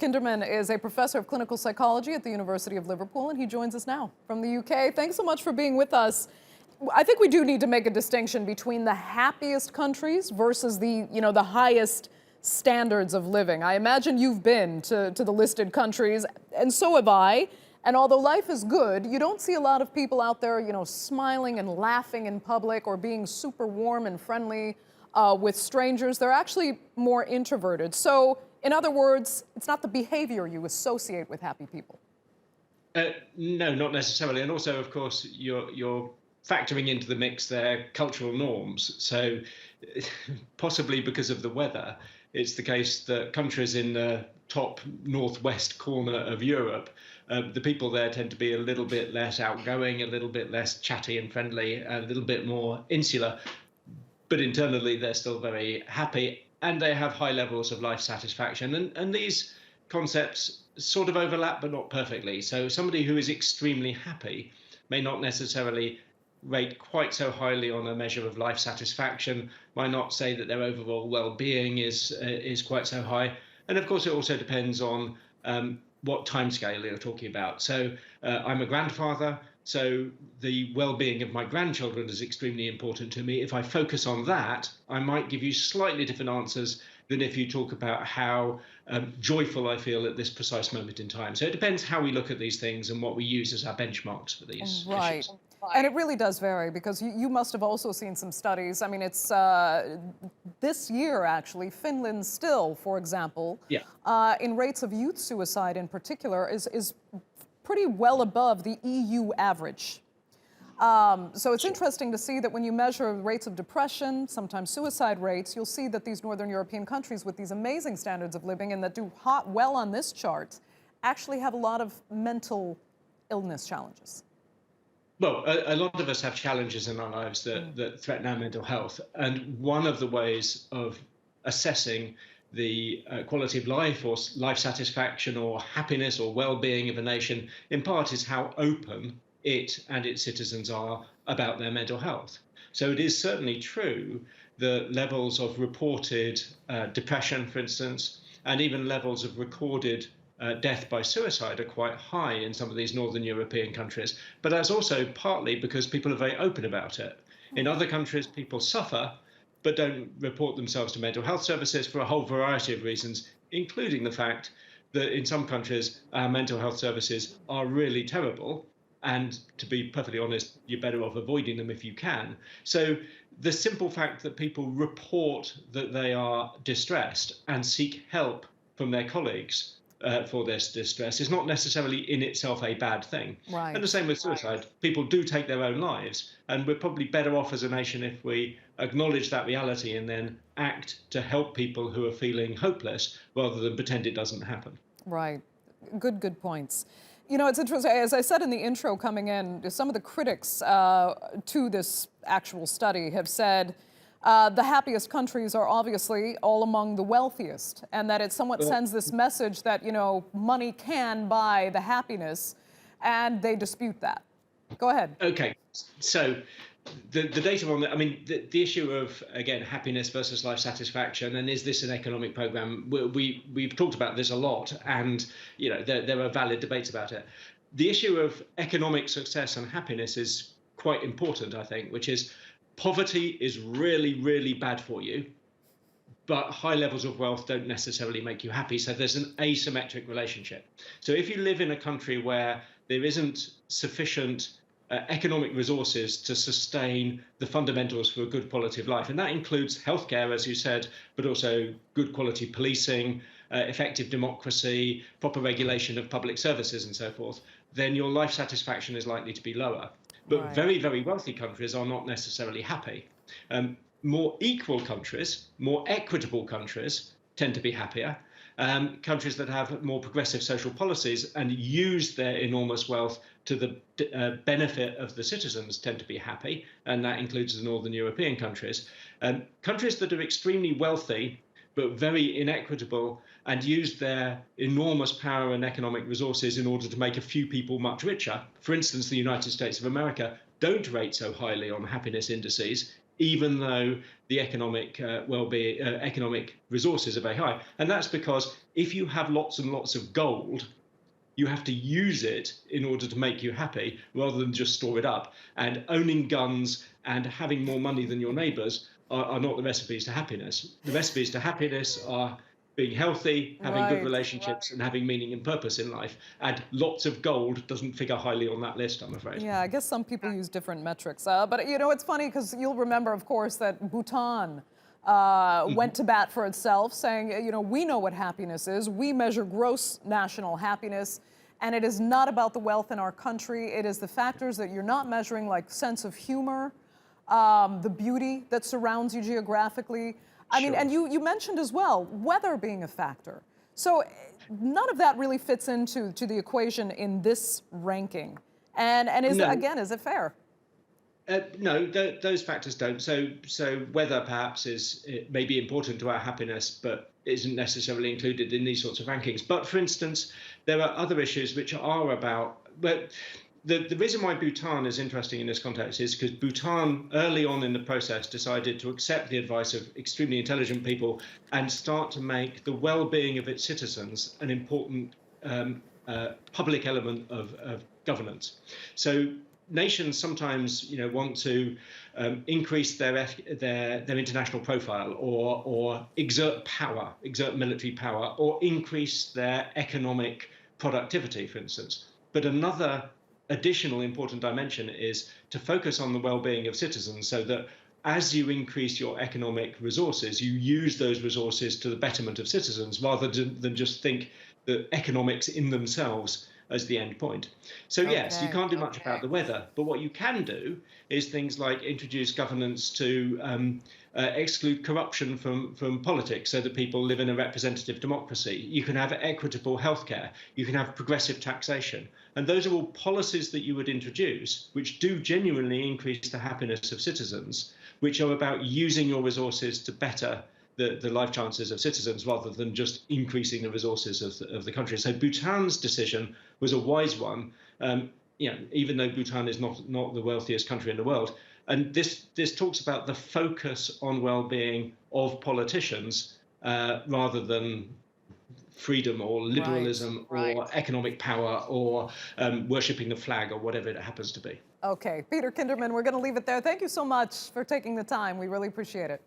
Kinderman is a professor of clinical psychology at the University of Liverpool, and he joins us now from the UK. Thanks so much for being with us. I think we do need to make a distinction between the happiest countries versus the highest standards of living. I imagine you've been to the listed countries, and so have I. And although life is good, you don't see a lot of people out there, smiling and laughing in public or being super warm and friendly with strangers. They're actually more introverted. So, in other words, it's not the behavior you associate with happy people. No, not necessarily. And also, of course, you're factoring into the mix their cultural norms. So possibly because of the weather, it's the case that countries in the top northwest corner of Europe, the people there tend to be a little bit less outgoing, a little bit less chatty and friendly, a little bit more insular. But internally, they're still very happy and they have high levels of life satisfaction. And these concepts sort of overlap, but not perfectly. So somebody who is extremely happy may not necessarily rate quite so highly on a measure of life satisfaction, might not say that their overall well-being is quite so high. And of course, it also depends on what timescale you're talking about. So I'm a grandfather, so the well-being of my grandchildren is extremely important to me. If I focus on that, I might give you slightly different answers than if you talk about how joyful I feel at this precise moment in time. So it depends how we look at these things and what we use as our benchmarks for these issues. And it really does vary, because you must have also seen some studies. I mean, it's this year, actually, Finland still, for example, in rates of youth suicide in particular, is pretty well above the EU average. So it's interesting to see that when you measure rates of depression, sometimes suicide rates, you'll see that these Northern European countries with these amazing standards of living and that do well on this chart actually have a lot of mental illness challenges. Well, a lot of us have challenges in our lives that threaten our mental health. And one of the ways of assessing the quality of life or life satisfaction or happiness or well-being of a nation, in part, is how open it and its citizens are about their mental health. So it is certainly true that levels of reported depression, for instance, and even levels of recorded death by suicide are quite high in some of these Northern European countries. But that's also partly because people are very open about it. In other countries, people suffer, but don't report themselves to mental health services for a whole variety of reasons, including the fact that in some countries, our mental health services are really terrible. And to be perfectly honest, you're better off avoiding them if you can. So the simple fact that people report that they are distressed and seek help from their colleagues for this distress is not necessarily in itself a bad thing. Right. And the same with suicide. People do take their own lives, and we're probably better off as a nation if we acknowledge that reality and then act to help people who are feeling hopeless rather than pretend it doesn't happen. Right. Good points. It's interesting, as I said in the intro coming in, some of the critics to this actual study have said the happiest countries are obviously all among the wealthiest, and that it somewhat sends this message that, money can buy the happiness, and they dispute that. Go ahead. Okay. So the data on that, I mean, the issue of, again, happiness versus life satisfaction, and is this an economic program? We've talked about this a lot, and, there are valid debates about it. The issue of economic success and happiness is quite important, I think, which is poverty is really, really bad for you, but high levels of wealth don't necessarily make you happy. So there's an asymmetric relationship. So if you live in a country where there isn't sufficient economic resources to sustain the fundamentals for a good quality of life, and that includes healthcare, as you said, but also good quality policing, effective democracy, proper regulation of public services and so forth, then your life satisfaction is likely to be lower. But very, very wealthy countries are not necessarily happy. More equal countries, more equitable countries tend to be happier. Countries that have more progressive social policies and use their enormous wealth to the benefit of the citizens tend to be happy, and that includes the Northern European countries. Countries that are extremely wealthy but very inequitable and use their enormous power and economic resources in order to make a few people much richer, for instance, the United States of America, don't rate so highly on happiness indices, even though the economic well-being, economic resources are very high. And that's because if you have lots and lots of gold, you have to use it in order to make you happy rather than just store it up. And owning guns and having more money than your neighbors are not the recipes to happiness. The recipes to happiness are being healthy, having good relationships, and having meaning and purpose in life. And lots of gold doesn't figure highly on that list, I'm afraid. Yeah, I guess some people use different metrics. But, you know, it's funny because you'll remember, of course, that Bhutan went to bat for itself, saying, you know, we know what happiness is. We measure gross national happiness. And it is not about the wealth in our country. It is the factors that you're not measuring, like sense of humor, the beauty that surrounds you geographically. I mean, and you mentioned as well, weather being a factor. So none of that really fits into the equation in this ranking. And is again, is it fair? No, those factors don't. So weather perhaps it may be important to our happiness, but isn't necessarily included in these sorts of rankings. But for instance, there are other issues which are about. But the reason why Bhutan is interesting in this context is because Bhutan early on in the process decided to accept the advice of extremely intelligent people and start to make the well-being of its citizens an important public element of governance. So nations sometimes, want to increase their international profile or exert power, exert military power, or increase their economic productivity, for instance. But another additional important dimension is to focus on the well-being of citizens, so that as you increase your economic resources, you use those resources to the betterment of citizens rather than just think that economics in themselves as the end point. So yes, you can't do much about the weather, but what you can do is things like introduce governance to exclude corruption from politics so that people live in a representative democracy. You can have equitable healthcare. You can have progressive taxation. And those are all policies that you would introduce, which do genuinely increase the happiness of citizens, which are about using your resources to better the life chances of citizens rather than just increasing the resources of the country. So Bhutan's decision was a wise one, even though Bhutan is not the wealthiest country in the world. And this talks about the focus on well-being of politicians rather than freedom or liberalism or economic power or worshipping the flag or whatever it happens to be. Okay, Peter Kinderman, we're going to leave it there. Thank you so much for taking the time. We really appreciate it.